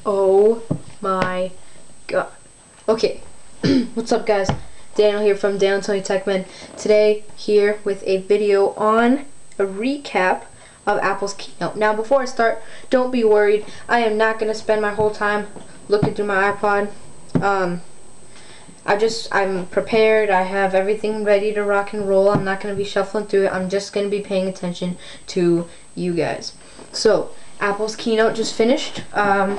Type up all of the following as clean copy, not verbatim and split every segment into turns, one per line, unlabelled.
Oh my god. Okay. What's up, guys? Daniel here from DanielandTonyTechMen. Today, here with a video on a recap of Apple's keynote. Now, before I start, don't be worried. I am not going to spend my whole time looking through my iPod. I'm prepared. I have everything ready to rock and roll. I'm not going to be shuffling through it. I'm just going to be paying attention to you guys. So, Apple's keynote just finished a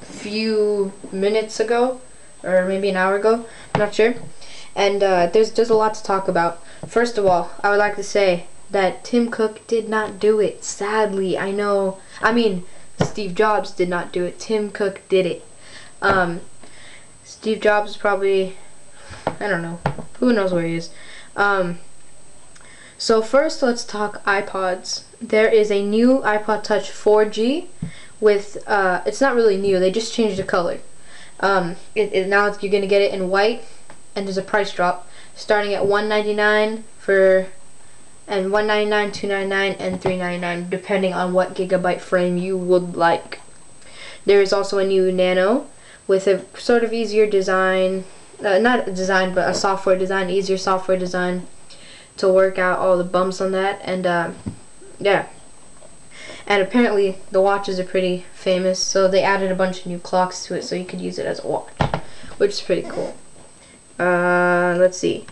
few minutes ago, or maybe an hour ago. I'm not sure. And there's a lot to talk about. First of all, I would like to say that Tim Cook did not do it. Sadly, I know. I mean, Steve Jobs did not do it. Tim Cook did it. Steve Jobs is probably, I don't know. Who knows where he is. So first, let's talk iPods. There is a new iPod Touch 4G with, it's not really new. They just changed the color. Now you're gonna get it in white, and there's a price drop starting at $199 and $199, $299, and $399 depending on what gigabyte frame you would like. There is also a new Nano with a sort of easier design, not a design, but a software design, easier software design to work out all the bumps on that, and yeah. And apparently the watches are pretty famous, so they added a bunch of new clocks to it so you could use it as a watch, which is pretty cool. Let's see.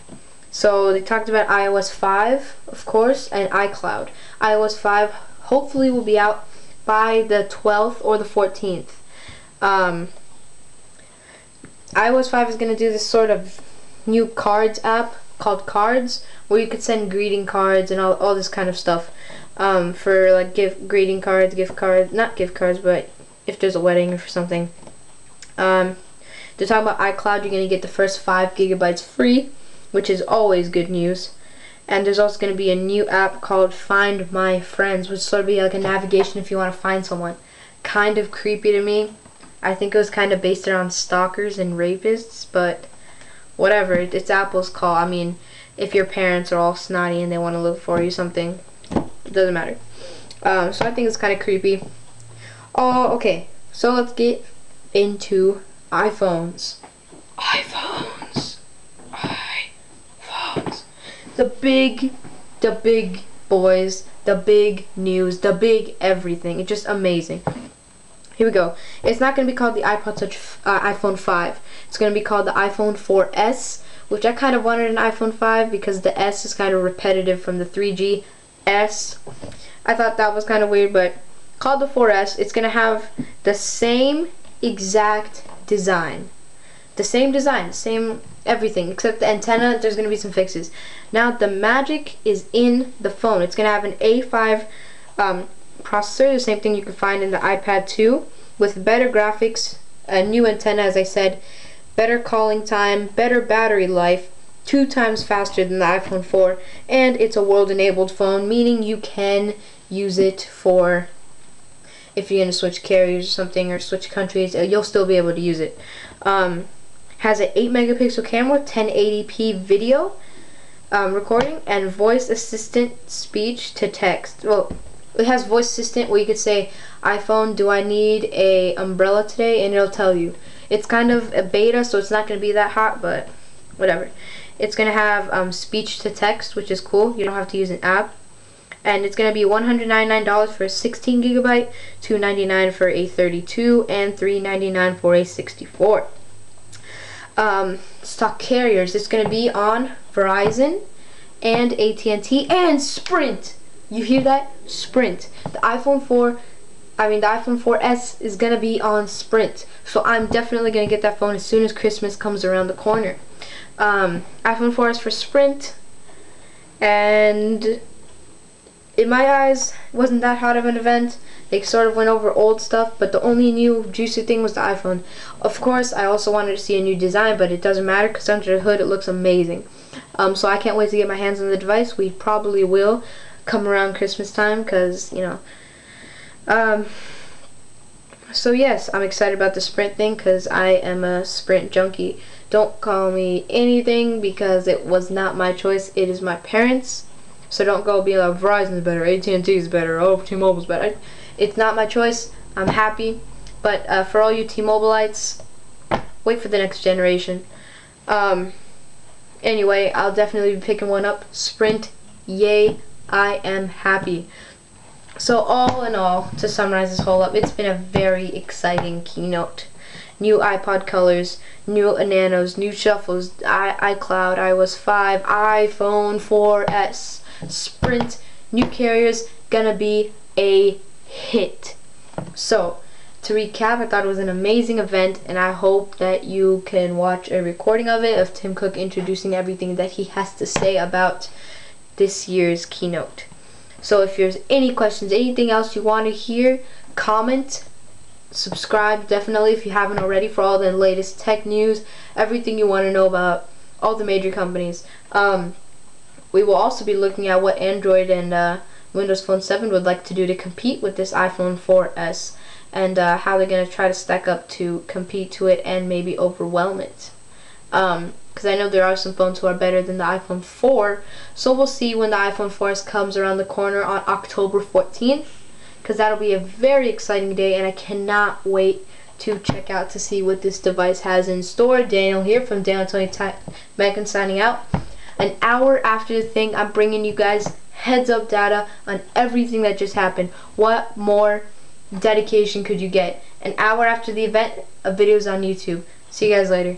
So they talked about iOS 5, of course, and iCloud. iOS 5 hopefully will be out by the 12th or the 14th. iOS 5 is going to do this sort of new cards app called Cards, where you could send greeting cards and all this kind of stuff, for like greeting cards, gift cards, not gift cards, but if there's a wedding or something. To talk about iCloud, you're going to get the first 5 gigabytes free, which is always good news. And there's also going to be a new app called Find My Friends, which sort of be like a navigation if you want to find someone. Kind of creepy to me. I think it was kind of based around stalkers and rapists, but whatever, it's Apple's call. I mean, if your parents are all snotty and they want to look for you something, it doesn't matter. So I think it's kind of creepy. Oh, okay. So let's get into iPhones. iPhones. The big boys, the big news, the big everything. It's just amazing. Here we go. It's not going to be called the iPod Touch iPhone 5. It's going to be called the iPhone 4S, which I kind of wanted an iPhone 5 because the S is kind of repetitive from the 3G S. I thought that was kind of weird, but called the 4S. It's going to have the same exact design. The same design, same everything, except the antenna. There's going to be some fixes. Now the magic is in the phone. It's going to have an A5 processor, the same thing you can find in the iPad 2, with better graphics, a new antenna, as I said, better calling time, better battery life, 2 times faster than the iPhone 4, and it's a world-enabled phone, meaning you can use it for, if you're going to switch carriers or something, or switch countries, you'll still be able to use it. Has an 8 megapixel camera, 1080p video recording, and voice assistant speech to text. Well, it has voice assistant where you could say, iPhone, do I need a umbrella today? And it'll tell you. It's kind of a beta, so it's not going to be that hot, but whatever. It's going to have speech to text, which is cool. You don't have to use an app. And it's going to be $199 for a 16 gigabyte, $299 for a 32, and $399 for a 64. Stock carriers. It's going to be on Verizon and AT&T and Sprint. You hear that? Sprint. The iPhone 4S is going to be on Sprint. So I'm definitely going to get that phone as soon as Christmas comes around the corner. iPhone 4S for Sprint. And in my eyes, it wasn't that hot of an event. They sort of went over old stuff, but the only new juicy thing was the iPhone. Of course, I also wanted to see a new design, but it doesn't matter because under the hood it looks amazing. So I can't wait to get my hands on the device. We probably will come around Christmas time because, you know. So yes, I'm excited about the Sprint thing because I am a Sprint junkie. Don't call me anything because it was not my choice. It is my parents'. So don't go be like, Verizon's better, AT&T's better, oh, T-Mobile's better. It's not my choice. I'm happy But for all you T-Mobileites, wait for the next generation. Anyway, I'll definitely be picking one up. Sprint, yay, I am happy. So all in all, to summarize this whole up, it's been a very exciting keynote. New iPod colors, new Nanos, new shuffles, iCloud, iOS 5, iPhone 4S, Sprint, new carriers, gonna be a hit. So, to recap, I thought it was an amazing event, and I hope that you can watch a recording of it, of Tim Cook introducing everything that he has to say about this year's keynote. So if there's any questions, anything else you want to hear, comment, subscribe definitely if you haven't already for all the latest tech news, everything you want to know about all the major companies. We will also be looking at what Android and Windows Phone 7 would like to do to compete with this iPhone 4S, and how they're going to try to stack up to compete to it and maybe overwhelm it. Because I know there are some phones who are better than the iPhone 4, so we'll see when the iPhone 4S comes around the corner on October 14th, because that'll be a very exciting day, and I cannot wait to check out to see what this device has in store. Daniel here from DanielandTonyTechMen signing out. An hour after the thing, I'm bringing you guys heads-up data on everything that just happened. What more dedication could you get? An hour after the event, a video's on YouTube. See you guys later.